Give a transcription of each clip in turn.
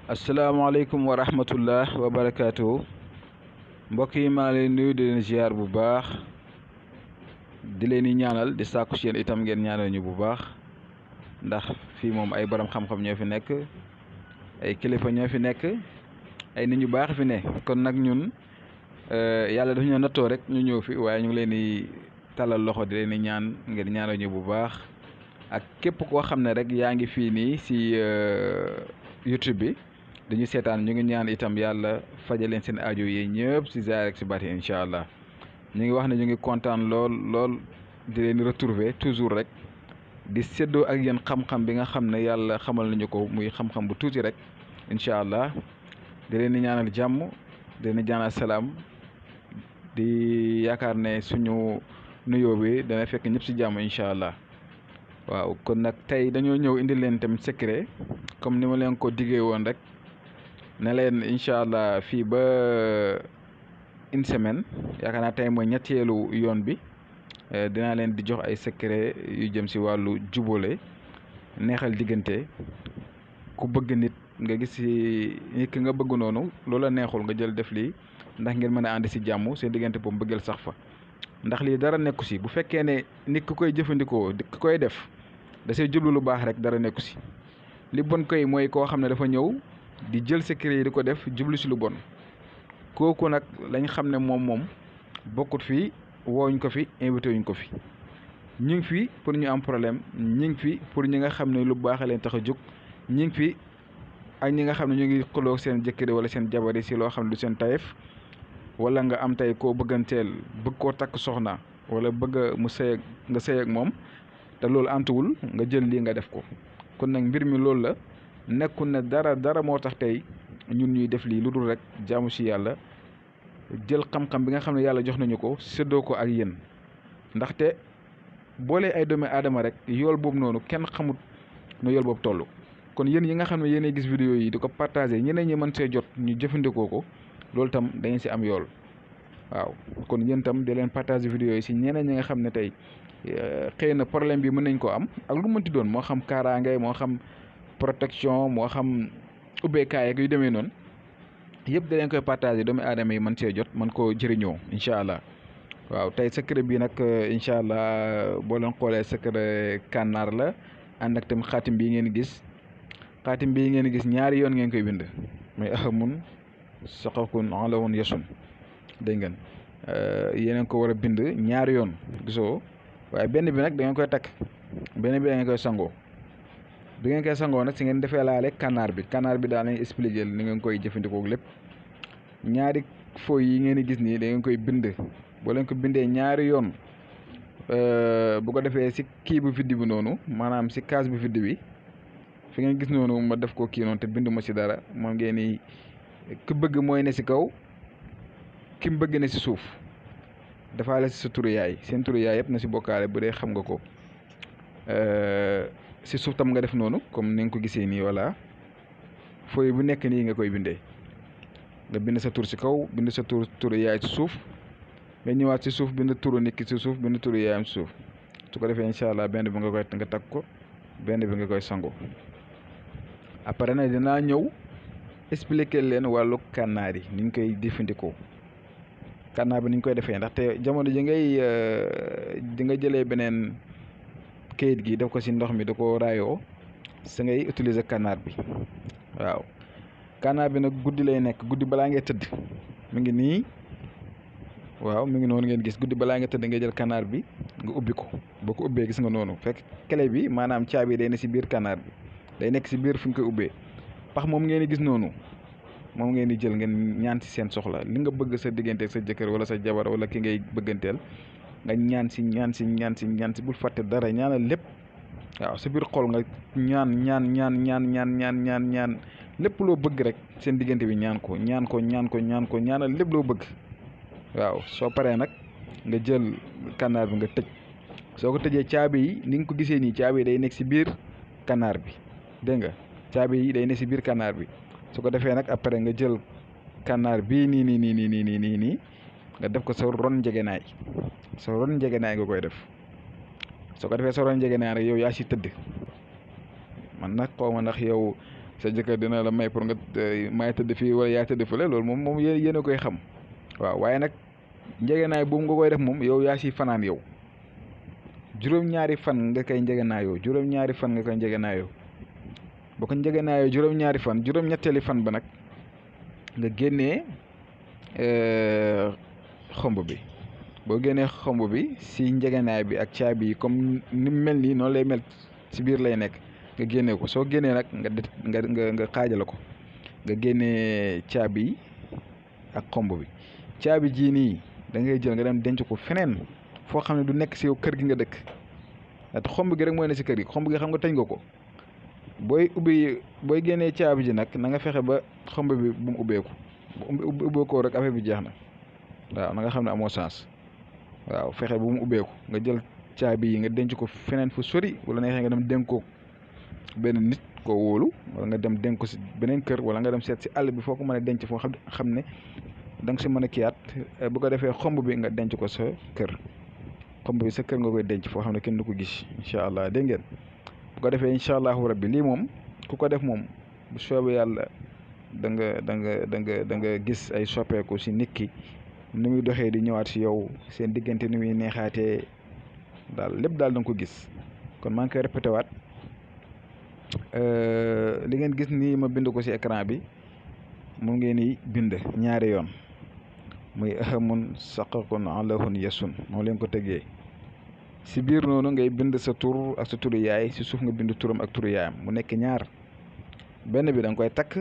asalaamaaleykum wa rahmatullah wa barakaatu mbokk yi maa leen nuyu di leen ziar bu baax di leen di ñaanal di sàkku ci yéen itam ngeen ñaanal ñu bu baax ndax fii moom ay borom xam-xam ñoo fi nekk ay kilifa ñoo fi nekk ay nit ñu baax fi ne kon nag ñun yàlla dafa ñoo nattoo rek ñu ñëw fi waaye ñu ngi leen di talal loxo di leen di ñaan ngeen ñaanal ñu bu baax ak képp koo xam ne rek yaa ngi fii nii si YouTube bi dañu seetaan ñu ngi ñaan itam yàlla fajal leen seen aajo yi ñëpp si zaahir ak si baatin incha allah ñu ngi wax ne ñu ngi kontaan lool di leen retrouver toujours rek di séddoo ak yéen xam-xam bi nga xam ne yàlla xamal nañu ko muy xam-xam bu tuuti rek incha allah di leen di ñaanal jàmm di leen di ñaanal salaam di yaakaar ne suñu nuyoo bi dana fekk ñëpp si jàmm incha allah. waaw kon nag tey dañoo ñëw indi leen tam secret comme ni ma leen ko diggee woon rek ne leen incha allah fii ba une semaine yaakaar naa tey mooy ñetteelu yoon bi dinaa leen di jox ay secret yu jëm si wàllu jubóole neexal diggante ku bëgg nit nga gis si nit ki nga bëgg noonu loola neexul nga jël def lii ndax ngeen mën a ànd si jàmm seen diggante boobu bëggal sax fa ndax lii dara nekku si bu fekkee ne nit ku koy jëfandikoo ku koy def da see jublu lu baax rek dara nekku si li bon koy mooy koo xam ne dafa ñëw di jël secret yi di ko def jublu si lu bon kooku nag lañ xam ne moom bokkut fii woowuñ ko fi invité wuñ ko fi ñu ngi fi pour ñu am problème ñu ngi fi pour ñi nga xam ne lu baax leen tax a jóg ñu ngi fi ak ñi nga xam ne ñu ngi xuloo seen jëkkër wala seen jabar yi si loo xam ne du seen tayef wala nga am tey koo bëgganteel bëgg koo takk soxna wala bëgg mu sëy nga sëy ak moom te loolu antuwul nga jël lii nga def ko kon nag mbir mi loolu la nekkul ne dara moo tax tey ñun ñuy def lii lu dul rek jaamu si yàlla jël xam-xam bi nga xam ne yàlla jox nañu ko séddoo ko ak yéen ndaxte boolee ay doomi aadama rek yool boobu noonu kenn xamut na yool boobu toll kon yéen yi nga xam ne yéenay gis vidéo yi di ko partager ñeneen ñi mën see jot ñu jëfandikoo ko loolu tam dañu si am yool waaw kon yéen tam di leen partager vidéo yi si ñeneen ñi nga xam ne tey xëy na problème bi mën nañ koo am ak lu mënti doon moo xam kaaraange moo xam protection moo xam ubbeekaay ak yu demee noonu yëpp da leen koy partager doomu aadama yi mën see jot mën koo jëriñoo incha allah waaw tey secret bi nag incha allah boo leen xoolee secret kànnaar la ànd ak tam xaatim bii ngeen gis xaatim bii ngeen gis ñaari yoon ngeen koy bind muy ahamun saqakun alawun yasun dégg ngeen yeneen ko war a bind ñaari yoon gisoo waaye benn bi nag da ngeen koy takk benn bi da ngeen koy sangoo bi ngeen koy sangoo nag si ngeen defee laale kànnaar bi daal lañ expliqué ni ngeen koy jëfandikoo lépp ñaari fooy yi ngeen di gis nii da ngeen koy bind boo leen ko bindee ñaari yoon bu ko defee si kii bu vidde bi noonu maanaam si kaas bu vidde bi fi ngeen gis noonu ma def ko kii noonu te bindu ma si dara moom ngeen ni ku bëgg mooy ne si kaw ki mu bëgg ne si suuf dafaale si sa turu yaay seen turu yaay yëpp na si bokkaale bu dee xam nga ko si suuf tam nga def noonu comme ni nga ko gisee nii voilà fooy bu nekk nii nga koy bindee nga bind sa tur si kaw bind sa turu yaay si suuf nga ñëwaat si suuf bind turu nit ki si suuf bind turu yaayam si suuf su ko defee incha allah benn bi nga takk ko benn bi nga koy sango après nag dinaa ñëw expliquer leen wàllu kànnaar yi ni ñu koy jëfandikoo kànnaar bi ni ñu koy defee ndaxte jamono ji ngay di nga jëlee beneen kayit gi def ko si ndox mi da ko raayoo sa ngay utiliser kànnaar bi waaw kànnaar bi nag guddi lay nekk guddi balaa ngay tëdd mi ngi nii waaw mi ngi noonu ngeen gis guddi balaa nga tëdd nga jël kànnaar bi nga ubbi ko boo ko ubbee gis nga noonu fekk clé bi maanaam caabi day ne si biir kànnaar bi day nekk si biir fi nga koy ubbee pax moom ngeen di gis noonu moom ngeen di jël ngeen ñaan si seen soxla li nga bëgg sa diggante sa jëkkër wala sa jabar wala ki ngay bëgganteel nga ñaan si bul fàtte dara ñaanal lépp waaw sa biir xol nga ñaan lépp loo bëgg rek seen diggante bi ñaanal lépp loo bëgg waaw soo paree nag nga jël kànnaar bi nga tëj soo ko tëjee caabi yi ni nga ko gisee nii caabi yi day nekk si biir kànnaar bi dégg nga caabi yi day nekk si biir kànnaar bi su ko defee nag après nga jël kànnaar bii nii nga def ko sa ron njegenaay nga koy def soo ko defee sa ron njegenaay rek yow yaa si tëdd man nag xaw ma ndax yow sa jëkkër dina la may pour nga may tëdd fii wala yaa tëdd fële loolu moom yéen a koy xam waaw. waaye nag njëgënaay boobu nga koy def moom yow yaa si fanaan yow juróom-ñaari fan nga koy njëgënaayoo juróom-ñaari fan nga koy njëgënaayoo boo ko njëgënaayoo juróom-ñaari fan juróom-ñetteeli fan ba nag nga génnee xomb bi. boo génnee xomb bi si njëgënaay bi ak caabi yi comme ni mu mel nii noonu lay mel si biir lay nekk nga génnee ko. soo génnee nag nga xaajale ko nga génnee caabi yi ak xomb bi. caabi jii nii da ngay jël nga dem denc ko feneen foo xam ne du nekk si yow kër gi nga dëkk te xomb gi rek mooy ne si kër gi. xomb gi xam nga tëj nga ko booy génnee caabi ji nag na nga fexe ba xomb bi bu mu ubbeeku bu ubbeekoo rek affaire bi jeex na waaw na nga xam ne amoo chance. waaw fexe bu mu ubbeeku nga jël caabi yi nga denc ko feneen fu sori wala neexee nga dem dénk ko benn nit koo wóolu wala nga dem dénk ko si beneen kër wala nga dem seet si àll bi foo ko mën a denc foo xam ne da nga si mën a kiyaat bu ko defee xomb bi nga denc ko sa kër. xomb bi sa kër nga koy denc foo xam ne kenn du ko gis incha allah dégg ngeen. bu ko defee incha allahu rabbi lii moom ku ko def moom bu soobee yàlla da nga gis ay soppeeku si nit ki ni muy doxee di ñëwaat si yow seen diggante ni muy neexaatee daal lépp daal da nga ko gis. kon maa ngi koy répété waat li ngeen gis nii ma bind ko si écran bi mu ngeen di bind ñaari yoon muy ahamun saqakun alahun yasun moo leen ko tëggee si biir noonu ngay bind sa tur ak sa turu yaay si suuf nga bind turam ak turu yaayam mu nekk ñaar. benn bi da nga koy takk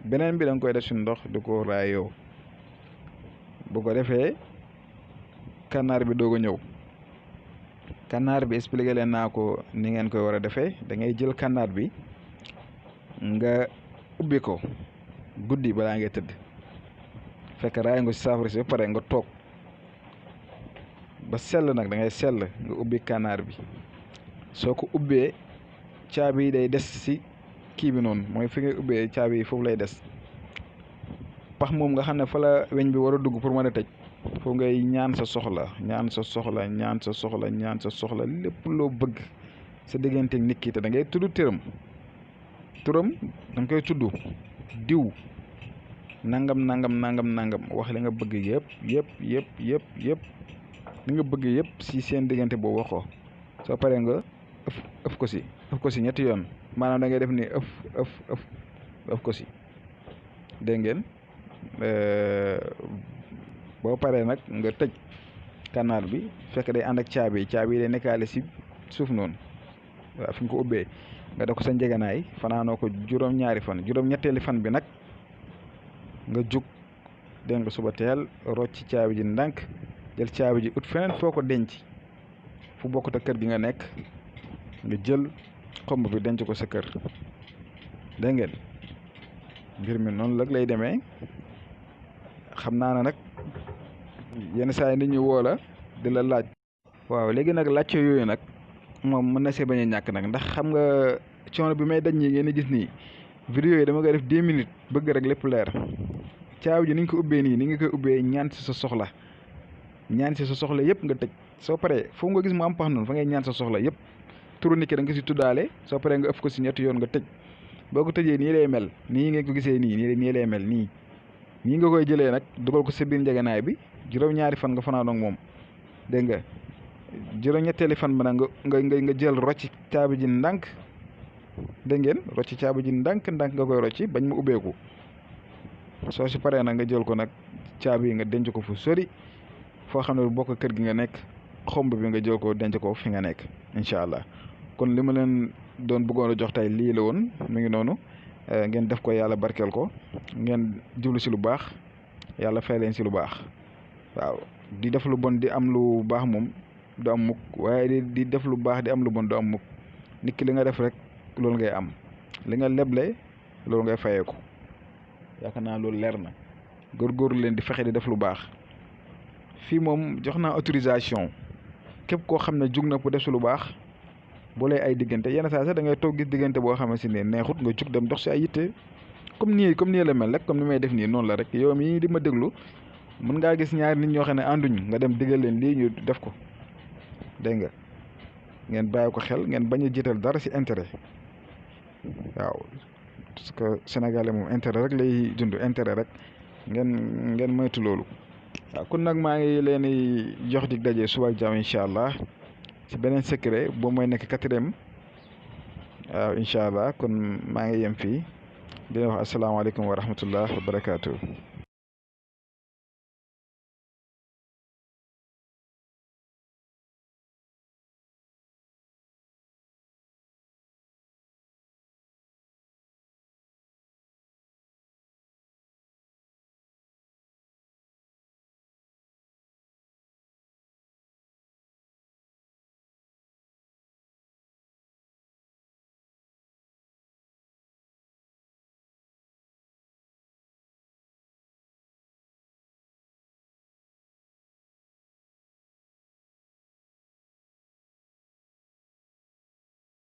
beneen bi da nga koy def si ndox di ko raayoo. bu ko defee kànnaar bi doog a ñëw. kànnaar bi expliqué leen naa ko ni ngeen koy war a defee da ngay jël kànnaar bi nga ubbi ko guddi balaa ngay tëdd fekk raay nga si saafara si ba pare nga toog ba sell nag da ngay sell nga ubbi kànnaar bi. soo ko ubbee caabi yi day des si kii bi noonu mooy fi ngay ubbee caabi yi foofu lay des. pax moom nga xam ne fa la weñ bi war a dugg pour mën a tëj foofu ngay ñaan sa soxla lépp loo bëgg sa digganteeg nit ki te da ngay tudd turam da nga koy tudd diw nangam wax li nga bëgg yëpp li nga bëgg yëpp si seen diggante boobu wax ko. soo paree nga ëf ko si ñetti yoon maanaam da ngay def ni ëf ko si dégg ngeen. boo paree nag nga tëj kànnaar bi fekk day ànd ak caabi yi day nekkaale si suuf noonu waaw fi nga ko ubbee nga def ko sa njëganaay fanaanoo ko juróom-ñaari fan juróom-ñetteeli fan bi nag nga jug dégg nga suba teel rocc caabi ji ndànk jël caabi ji ut feneen foo ko denc fu bokkut ak kër gi nga nekk nga jël xomb bi denc ko sa kër dégg ngeen. mbir mi noonu lag lay demee xam naa ne nag yenn saa yi nit ñi woo la di la laaj. waaw léegi nag laajte yooyu nag moom mën na see bañ a ñàkk nag ndax xam nga coono bi may daj ñi ngeen di gis nii vidéo yi dama koy def 10 minutes bëgg rek lépp leer. caabi ji ni nga ko ubbee nii ni nga koy ubbee ñaan si sa soxla yëpp nga tëj. soo paree foofu nga gis mu am pax noonu fa ngay ñaan sa soxla yëpp turu nit ki da nga si tuddaale soo paree nga ëf ko si ñetti yoon nga tëj. boo ko tëjee nii lay mel nii ngeen ko gisee nii lay mel nii nga koy jëlee nag dugal ko sa biir njëganaay bi juróom-ñaari fan nga fanaan ak moom dégg nga. juróom-ñetteeli fan ba nag nga jël rocci caabi ji ndànk dégg ngeen rocci caabi ji ndànk nga koy rocci bañ mu ubbeeku. soo si paree nag nga jël ko nag caabi yi nga denc ko fu sori foo xam ne bu bokk kër gi nga nekk xomb bi nga jël ko denc ko fi nga nekk incha allah. kon li ma leen doon bëggoon a jox tey lii la woon mi ngi noonu ngeen def ko yàlla barkeel ko ngeen jublu si lu baax yàlla fay leen si lu baax. waaw di def lu bon di am lu baax moom du am mukk waaye di def lu baax di am lu bon du am mukk. nit ki li nga def rek loolu ngay am li nga leble loolu ngay fayeeku yaakaar naa loolu leer na. góorgóorlu leen di fexe di def lu baax. fii moom jox naa autorisation képp koo xam ne jug na pour def si lu baax boo lay ay diggante yenn saa sax da ngay toog gis diggante boo xamante ne neexut nga jug dem dox si ay yitte comme nii la mel rek comme ni may def nii noonu la rek yow mii di ma déglu mën ngaa gis ñaari nit ñoo xam ne ànduñ nga dem digal leen lii ñu def ko dégg nga ngeen bàyyi ko xel ngeen bañ a jiital dara si intérêt waaw parce que sénégalais moom intérêt rek lay dund intérêt rek ngeen moytu loolu. waaw kon nag maa ngi leen di jox dig daje suba ak jàmm incha allah ci beneen secret boo mooy nekk 4e. waaw incha allah kon maa ngi yem fii di leen wax asalaamaaleykum wa rahmatullah wa barakaatu.